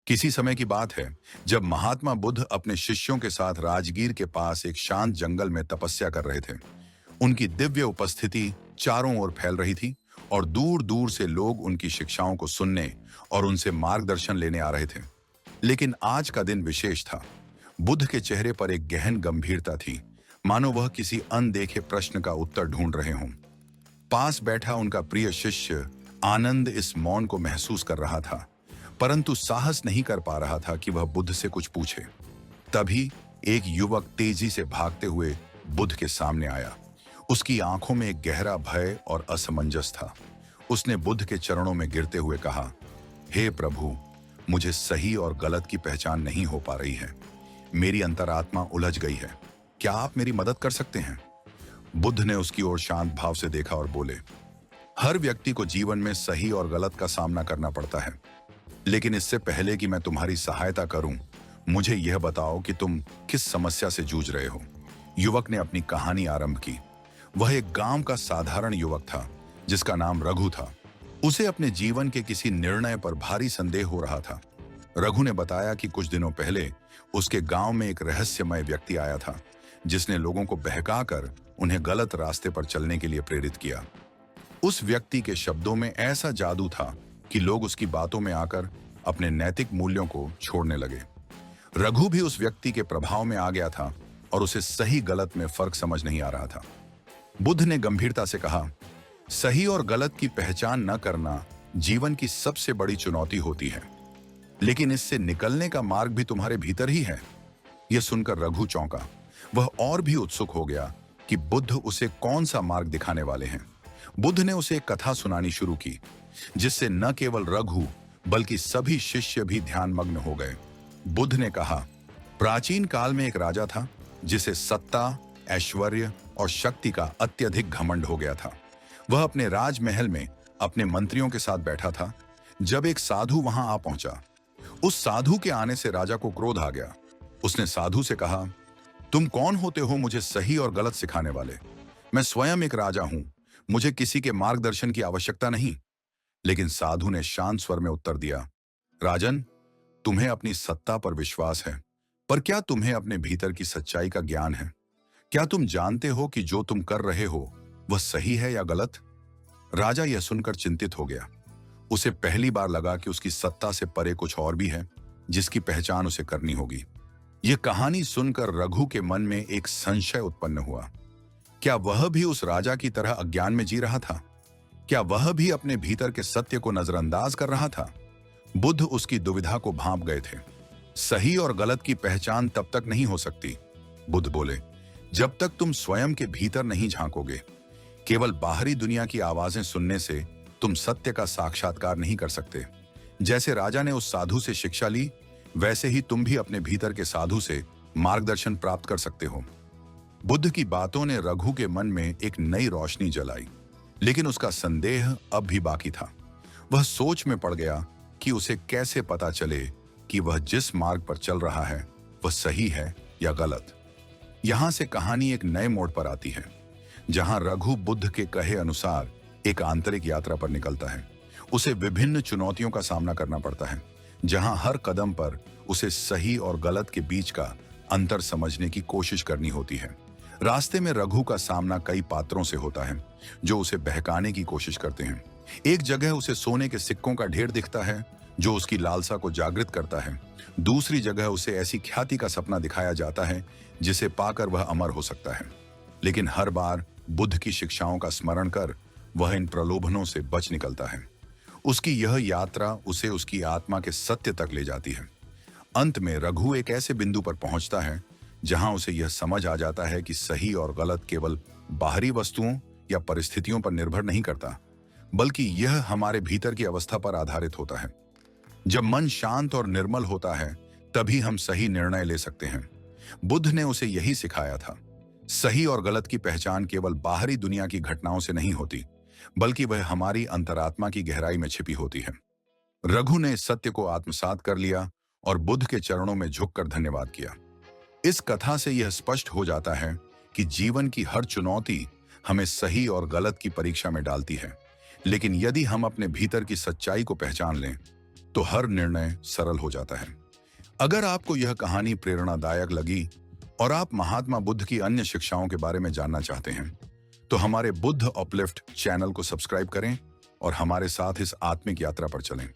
किसी समय की बात है जब महात्मा बुद्ध अपने शिष्यों के साथ राजगीर के पास एक शांत जंगल में तपस्या कर रहे थे। उनकी दिव्य उपस्थिति चारों ओर फैल रही थी और दूर दूर से लोग उनकी शिक्षाओं को सुनने और उनसे मार्गदर्शन लेने आ रहे थे। लेकिन आज का दिन विशेष था। बुद्ध के चेहरे पर एक गहन गंभीरता थी, मानो वह किसी अनदेखे प्रश्न का उत्तर ढूंढ रहे हों। पास बैठा उनका प्रिय शिष्य आनंद इस मौन को महसूस कर रहा था, परंतु साहस नहीं कर पा रहा था कि वह बुद्ध से कुछ पूछे। तभी एक युवक तेजी से भागते हुए बुद्ध के सामने आया। उसकी आंखों में एक गहरा भय और असमंजस था। उसने बुद्ध के चरणों में गिरते हुए कहा, हे प्रभु, मुझे सही और गलत की पहचान नहीं हो पा रही है। मेरी अंतरात्मा उलझ गई है। क्या आप मेरी मदद कर सकते हैं? बुद्ध ने उसकी ओर शांत भाव से देखा और बोले, हर व्यक्ति को जीवन में सही और गलत का सामना करना पड़ता है, लेकिन इससे पहले कि मैं तुम्हारी सहायता करूं, मुझे यह बताओ कि तुम किस समस्या से जूझ रहे हो। युवक ने अपनी कहानी आरंभ की। वह एक गांव का साधारण युवक था जिसका नाम रघु था। उसे अपने जीवन के किसी निर्णय पर भारी संदेह हो रहा था। रघु ने बताया कि कुछ दिनों पहले उसके गांव में एक रहस्यमय व्यक्ति आया था जिसने लोगों को बहकाकर उन्हें गलत रास्ते पर चलने के लिए प्रेरित किया। उस व्यक्ति के शब्दों में ऐसा जादू था कि लोग उसकी बातों में आकर अपने नैतिक मूल्यों को छोड़ने लगे। रघु भी उस व्यक्ति के प्रभाव में आ गया था और उसे सही गलत में फर्क समझ नहीं आ रहा था। बुद्ध ने गंभीरता से कहा, सही और गलत की पहचान न करना जीवन की सबसे बड़ी चुनौती होती है, लेकिन इससे निकलने का मार्ग भी तुम्हारे भीतर ही है। यह सुनकर रघु चौंका। वह और भी उत्सुक हो गया कि बुद्ध उसे कौन सा मार्ग दिखाने वाले हैं। बुद्ध ने उसे एक कथा सुनानी शुरू की, जिससे न केवल रघु बल्कि सभी शिष्य भी ध्यानमग्न हो गए। बुद्ध ने कहा, प्राचीन काल में एक राजा था जिसे सत्ता, ऐश्वर्य और शक्ति का अत्यधिक घमंड हो गया था। वह अपने राजमहल में अपने मंत्रियों के साथ बैठा था जब एक साधु वहां आ पहुंचा। उस साधु के आने से राजा को क्रोध आ गया। उसने साधु से कहा, तुम कौन होते हो मुझे सही और गलत सिखाने वाले? मैं स्वयं एक राजा हूं, मुझे किसी के मार्गदर्शन की आवश्यकता नहीं। लेकिन साधु ने शांत स्वर में उत्तर दिया, राजन, तुम्हें अपनी सत्ता पर विश्वास है, पर क्या तुम्हें अपने भीतर की सच्चाई का ज्ञान है? क्या तुम जानते हो कि जो तुम कर रहे हो वह सही है या गलत? राजा यह सुनकर चिंतित हो गया। उसे पहली बार लगा कि उसकी सत्ता से परे कुछ और भी है जिसकी पहचान उसे करनी होगी। यह कहानी सुनकर रघु के मन में एक संशय उत्पन्न हुआ। क्या वह भी उस राजा की तरह अज्ञान में जी रहा था? क्या वह भी अपने भीतर के सत्य को नजरअंदाज कर रहा था? बुद्ध उसकी दुविधा को भांप गए थे। सही और गलत की पहचान तब तक नहीं हो सकती, बुद्ध बोले, जब तक तुम स्वयं के भीतर नहीं झांकोगे। केवल बाहरी दुनिया की आवाजें सुनने से तुम सत्य का साक्षात्कार नहीं कर सकते। जैसे राजा ने उस साधु से शिक्षा ली, वैसे ही तुम भी अपने भीतर के साधु से मार्गदर्शन प्राप्त कर सकते हो। बुद्ध की बातों ने रघु के मन में एक नई रोशनी जलाई, लेकिन उसका संदेह अब भी बाकी था। वह सोच में पड़ गया कि उसे कैसे पता चले कि वह जिस मार्ग पर चल रहा है वह सही है या गलत। यहां से कहानी एक नए मोड़ पर आती है, जहां रघु बुद्ध के कहे अनुसार एक आंतरिक यात्रा पर निकलता है। उसे विभिन्न चुनौतियों का सामना करना पड़ता है, जहां हर कदम पर उसे सही और गलत के बीच का अंतर समझने की कोशिश करनी होती है। रास्ते में रघु का सामना कई पात्रों से होता है जो उसे बहकाने की कोशिश करते हैं। एक जगह उसे सोने के सिक्कों का ढेर दिखता है जो उसकी लालसा को जागृत करता है। दूसरी जगह उसे ऐसी ख्याति का सपना दिखाया जाता है जिसे पाकर वह अमर हो सकता है। लेकिन हर बार बुद्ध की शिक्षाओं का स्मरण कर वह इन प्रलोभनों से बच निकलता है। उसकी यह यात्रा उसे उसकी आत्मा के सत्य तक ले जाती है। अंत में रघु एक ऐसे बिंदु पर पहुंचता है जहां उसे यह समझ आ जाता है कि सही और गलत केवल बाहरी वस्तुओं या परिस्थितियों पर निर्भर नहीं करता, बल्कि यह हमारे भीतर की अवस्था पर आधारित होता है। जब मन शांत और निर्मल होता है, तभी हम सही निर्णय ले सकते हैं। बुद्ध ने उसे यही सिखाया था। सही और गलत की पहचान केवल बाहरी दुनिया की घटनाओं से नहीं होती, बल्कि वह हमारी अंतरात्मा की गहराई में छिपी होती है। रघु ने इस सत्य को आत्मसात कर लिया और बुद्ध के चरणों में झुककर धन्यवाद किया। इस कथा से यह स्पष्ट हो जाता है कि जीवन की हर चुनौती हमें सही और गलत की परीक्षा में डालती है, लेकिन यदि हम अपने भीतर की सच्चाई को पहचान लें तो हर निर्णय सरल हो जाता है। अगर आपको यह कहानी प्रेरणादायक लगी और आप महात्मा बुद्ध की अन्य शिक्षाओं के बारे में जानना चाहते हैं, तो हमारे बुद्ध अपलिफ्ट चैनल को सब्सक्राइब करें और हमारे साथ इस आत्मिक यात्रा पर चलें।